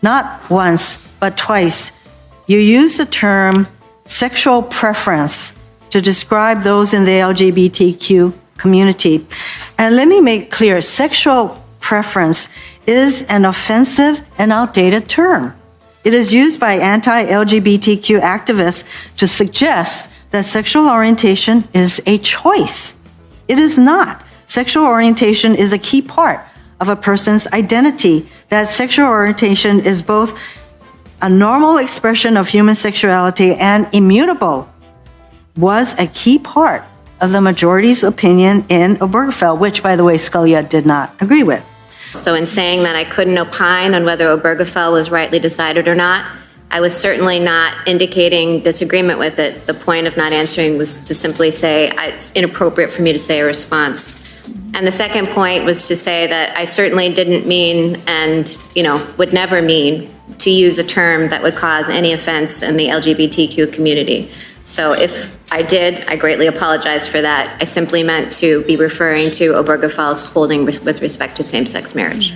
not once, but twice, you use the term sexual preference to describe those in the LGBTQ community. And let me make clear, sexual preference is an offensive and outdated term. It is used by anti-LGBTQ activists to suggest that sexual orientation is a choice. It is not. Sexual orientation is a key part of a person's identity. That sexual orientation is both a normal expression of human sexuality and immutable was a key part of the majority's opinion in Obergefell, which, by the way, Scalia did not agree with. So in saying that I couldn't opine on whether Obergefell was rightly decided or not, I was certainly not indicating disagreement with it. The point of not answering was to simply say it's inappropriate for me to say a response. And the second point was to say that I certainly didn't mean and, would never mean to use a term that would cause any offense in the LGBTQ community. So if I did, I greatly apologize for that. I simply meant to be referring to Obergefell's holding with respect to same-sex marriage.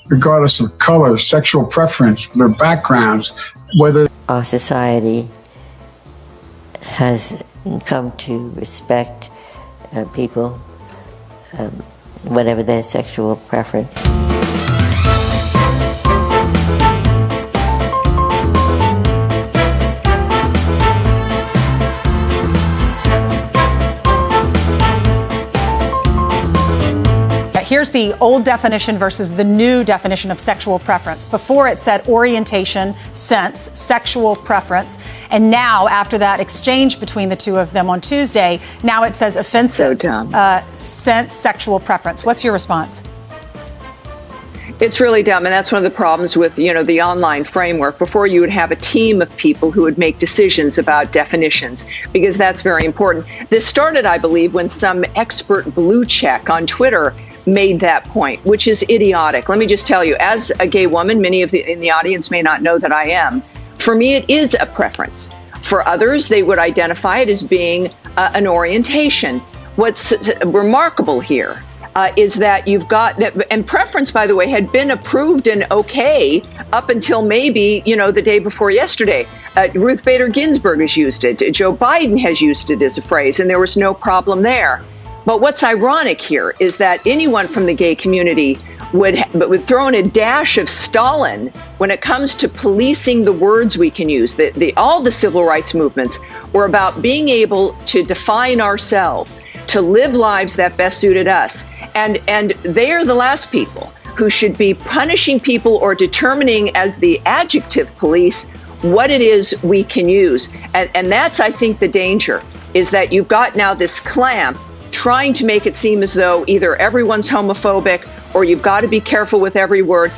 Regardless of color, sexual preference, their backgrounds, whether our society has come to respect people, whatever their sexual preference. Here's the old definition versus the new definition of sexual preference. Before it said orientation, sense, sexual preference. And now, after that exchange between the two of them on Tuesday, now it says offensive sense, sexual preference. What's your response? It's really dumb, and that's one of the problems with, the online framework. Before, you would have a team of people who would make decisions about definitions, because that's very important. This started, I believe, when some expert blue check on Twitter made that point, which is idiotic. Let me just tell you, as a gay woman, many in the audience may not know that I am. For me, it is a preference. For others, they would identify it as being an orientation. What's remarkable here is that you've got that, and preference, by the way, had been approved and okay up until maybe, the day before yesterday. Ruth Bader Ginsburg has used it. Joe Biden has used it as a phrase, and there was no problem there. But what's ironic here is that anyone from the gay community would throw in a dash of Stalin when it comes to policing the words we can use. All the civil rights movements were about being able to define ourselves, to live lives that best suited us. And they are the last people who should be punishing people or determining as the adjective police what it is we can use. And that's, I think, the danger, is that you've got now this clamp trying to make it seem as though either everyone's homophobic or you've got to be careful with every word.